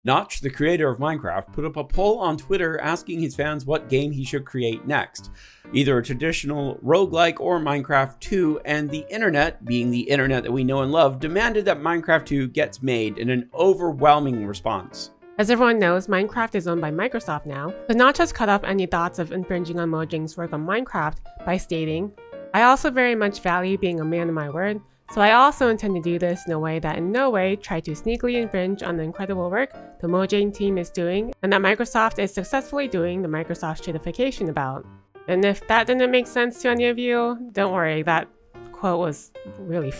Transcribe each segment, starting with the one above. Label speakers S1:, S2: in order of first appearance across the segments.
S1: Notch, the creator of Minecraft, put up a poll on Twitter asking his fans what game he should create next. Either a traditional roguelike or Minecraft 2, and the internet, being the internet that we know and love, demanded that Minecraft 2 gets made in an overwhelming response.
S2: As everyone knows, Minecraft is owned by Microsoft now, so Notch has cut off any thoughts of infringing on Mojang's work on Minecraft by stating, "I also very much value being a man of my word, so I also intend to do this in a way that in no way try to sneakily infringe on the incredible work the Mojang team is doing and that Microsoft is successfully doing the Microsoft certification about." And if that didn't make sense to any of you, don't worry, that quote was really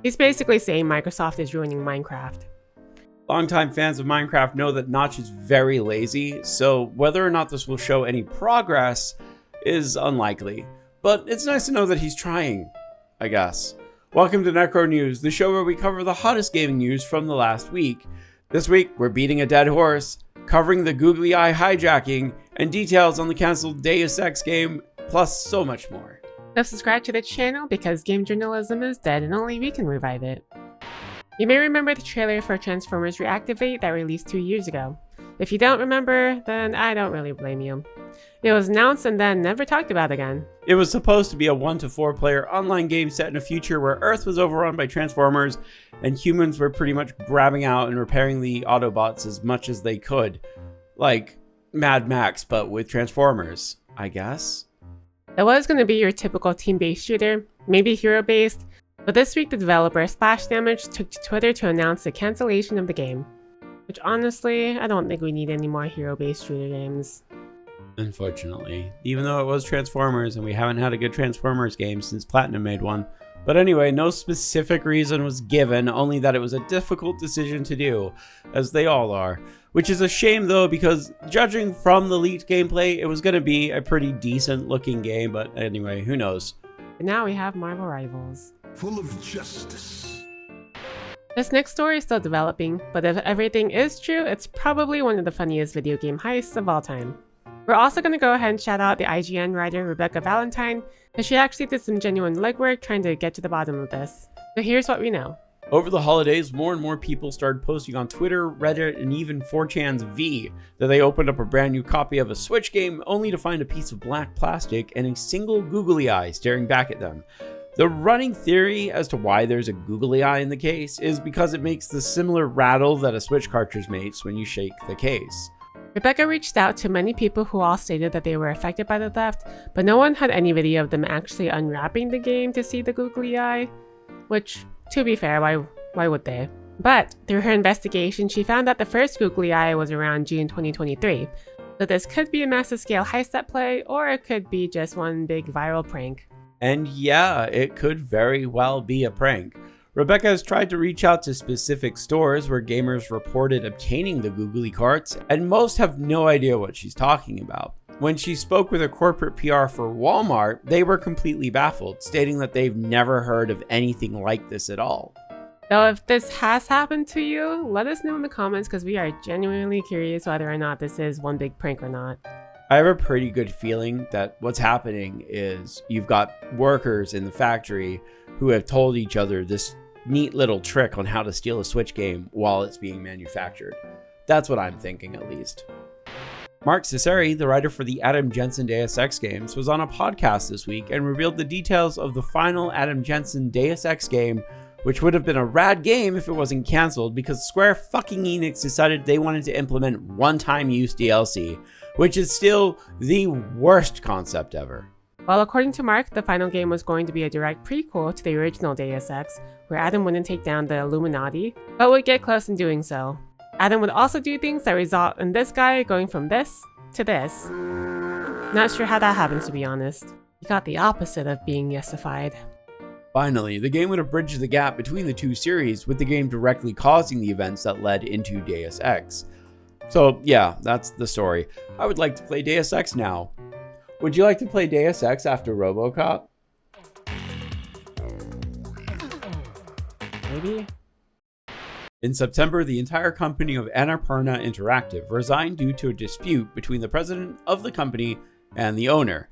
S2: He's basically saying Microsoft is ruining Minecraft.
S1: Longtime fans of Minecraft know that Notch is very lazy, so whether or not this will show any progress is unlikely. But it's nice to know that he's trying, I guess. Welcome to Necro News, the show where we cover the hottest gaming news from the last week. This week, we're beating a dead horse, covering the Googly Eye hijacking, and details on the cancelled Deus Ex game, plus so much more.
S2: So subscribe to the channel because game journalism is dead and only we can revive it. You may remember the trailer for Transformers Reactivate that released 2 years ago. If you don't remember, then I don't really blame you. It was announced and then never talked about again.
S1: It was supposed to be a 1 to 4 player online game set in a future where Earth was overrun by Transformers and humans were pretty much grabbing out and repairing the Autobots as much as they could. Like Mad Max, but with Transformers, I guess.
S2: It was going to be your typical team-based shooter, maybe hero-based, but this week the developer Splash Damage took to Twitter to announce the cancellation of the game. Which honestly, I don't think we need any more hero-based shooter games.
S1: Unfortunately, even though it was Transformers and we haven't had a good Transformers game since Platinum made one. But anyway, no specific reason was given, only that it was a difficult decision to do, as they all are. Which is a shame though, because judging from the leaked gameplay, it was going to be a pretty decent looking game, but anyway, who knows.
S2: But now we have Marvel Rivals.
S3: Full of justice.
S2: This next story is still developing, but if everything is true, it's probably one of the funniest video game heists of all time. We're also going to go ahead and shout out the IGN writer Rebecca Valentine, because she actually did some genuine legwork trying to get to the bottom of this. So here's what we know.
S1: Over the holidays, more and more people started posting on Twitter, Reddit, and even 4chan's V that they opened up a brand new copy of a Switch game only to find a piece of black plastic and a single googly eye staring back at them. The running theory as to why there's a googly eye in the case is because it makes the similar rattle that a Switch cartridge makes when you shake the case.
S2: Rebecca reached out to many people who all stated that they were affected by the theft, but no one had any video of them actually unwrapping the game to see the googly eye. Which, to be fair, why would they? But through her investigation, she found that the first googly eye was around June 2023. So this could be a massive scale heist at play, or it could be just one big viral prank.
S1: And yeah, it could very well be a prank. Rebecca has tried to reach out to specific stores where gamers reported obtaining the googly carts, and most have no idea what she's talking about. When she spoke with a corporate PR for Walmart, they were completely baffled, stating that they've never heard of anything like this at all.
S2: So if this has happened to you, let us know in the comments because we are genuinely curious whether or not this is one big prank or not.
S1: I have a pretty good feeling that what's happening is you've got workers in the factory who have told each other this neat little trick on how to steal a Switch game while it's being manufactured. That's what I'm thinking, at least. Mark Ciceri, the writer for the Adam Jensen Deus Ex games, was on a podcast this week and revealed the details of the final Adam Jensen Deus Ex game, which would have been a rad game if it wasn't cancelled because Square fucking Enix decided they wanted to implement one-time use DLC, which is still the worst concept ever.
S2: Well, according to Mark, the final game was going to be a direct prequel to the original Deus Ex, where Adam wouldn't take down the Illuminati, but would get close in doing so. Adam would also do things that result in this guy going from this to this. Not sure how that happens, to be honest. He got the opposite of being yesified.
S1: Finally, the game would have bridged the gap between the two series, with the game directly causing the events that led into Deus Ex. So yeah, that's the story. I would like to play Deus Ex now. Would you like to play Deus Ex after RoboCop?
S2: Maybe?
S1: In September, the entire company of Annapurna Interactive resigned due to a dispute between the president of the company and the owner.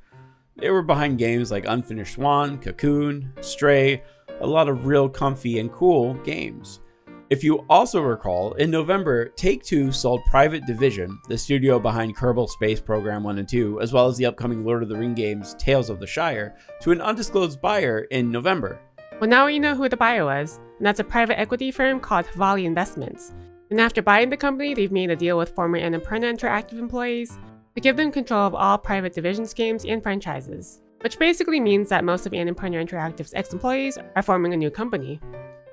S1: They were behind games like Unfinished Swan, Cocoon, Stray, a lot of real comfy and cool games. If you also recall, in November, Take-Two sold Private Division, the studio behind Kerbal Space Program 1 and 2, as well as the upcoming Lord of the Rings games Tales of the Shire, to an undisclosed buyer in November.
S2: Well, now we know who the buyer was, and that's a private equity firm called Havali Investments. And after buying the company, they've made a deal with former Annapurna Interactive employees to give them control of all Private Division's games and franchises, which basically means that most of Annapurna Interactive's ex-employees are forming a new company.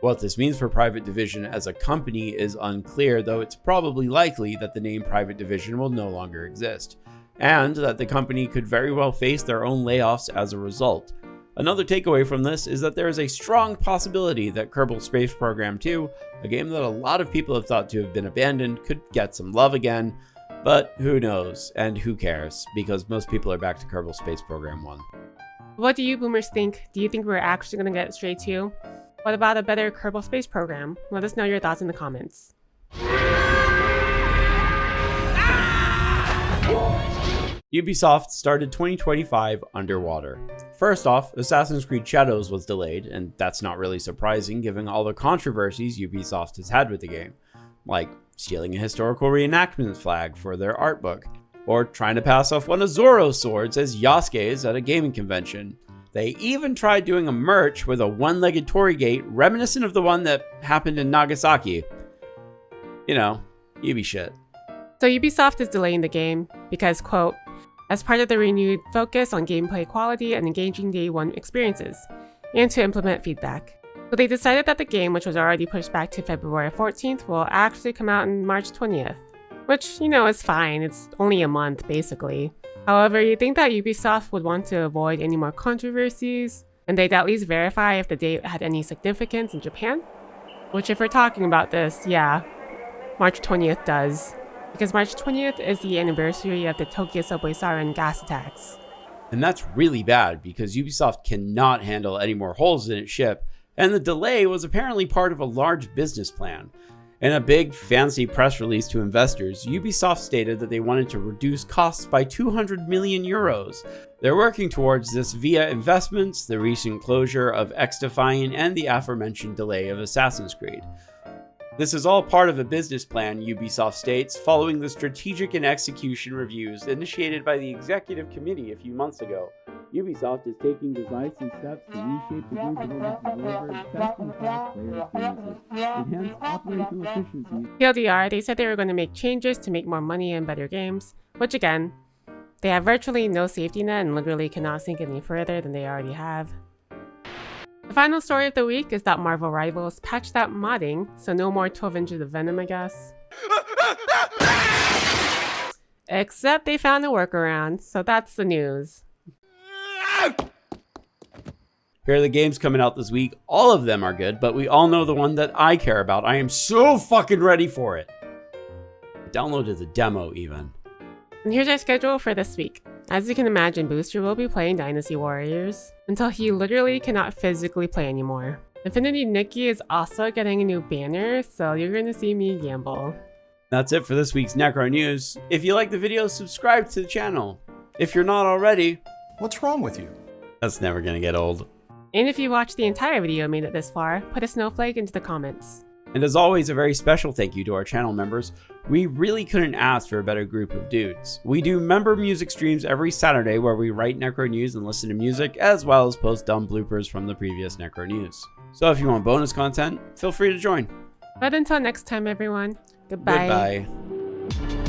S1: What this means for Private Division as a company is unclear, though it's probably likely that the name Private Division will no longer exist, and that the company could very well face their own layoffs as a result. Another takeaway from this is that there is a strong possibility that Kerbal Space Program 2, a game that a lot of people have thought to have been abandoned, could get some love again, but who knows, and who cares, because most people are back to Kerbal Space Program 1.
S2: What do you boomers think? Do you think we're actually going to get Stray 2? What about a better Kerbal Space Program? Let us know your thoughts in the comments.
S1: Ubisoft started 2025 underwater. First off, Assassin's Creed Shadows was delayed, and that's not really surprising given all the controversies Ubisoft has had with the game, like stealing a historical reenactment flag for their art book, or trying to pass off one of Zoro's swords as Yasuke's at a gaming convention. They even tried doing a merch with a one-legged torii gate reminiscent of the one that happened in Nagasaki. You know, Ubi shit.
S2: So Ubisoft is delaying the game because, quote, as part of the renewed focus on gameplay quality and engaging day one experiences, and to implement feedback. So they decided that the game, which was already pushed back to February 14th, will actually come out on March 20th. Which, you know, is fine, it's only a month, basically. However, you'd think that Ubisoft would want to avoid any more controversies, and they'd at least verify if the date had any significance in Japan. Which, if we're talking about this, yeah, March 20th does. Because March 20th is the anniversary of the Tokyo subway siren gas attacks.
S1: And that's really bad because Ubisoft cannot handle any more holes in its ship, and the delay was apparently part of a large business plan. In a big, fancy press release to investors, Ubisoft stated that they wanted to reduce costs by 200 million euros. They're working towards this via investments, the recent closure of XDefiant, and the aforementioned delay of Assassin's Creed. This is all part of a business plan, Ubisoft states, following the strategic and execution reviews initiated by the executive committee a few months ago. Ubisoft is taking decisive steps to reshape the game's development to deliver best-in-class player experiences, enhance operational efficiency.
S2: TLDR, they said they were going to make changes to make more money and better games, which again, they have virtually no safety net and literally cannot sink any further than they already have. The final story of the week is that Marvel Rivals patched out modding, so no more 12 inches of Venom, I guess. Except they found a workaround, so that's the news.
S1: Here are the games coming out this week. All of them are good, but we all know the one that I care about. I am so fucking ready for it. I downloaded the demo even.
S2: And here's our schedule for this week. As you can imagine, Booster will be playing Dynasty Warriors until he literally cannot physically play anymore. Infinity Nikki is also getting a new banner, so you're going to see me gamble.
S1: That's it for this week's Necro News. If you like the video, subscribe to the channel. If you're not already,
S3: What's wrong with you?
S1: that's never gonna get old.
S2: And if you watched the entire video and made it this far, put a snowflake into the comments.
S1: And as always, a very special thank you to our channel members. We really couldn't ask for a better group of dudes. We do member music streams every Saturday where we write Necro News and listen to music, as well as post dumb bloopers from the previous Necro News. So if you want bonus content, feel free to join.
S2: But until next time, everyone, goodbye.
S1: Goodbye.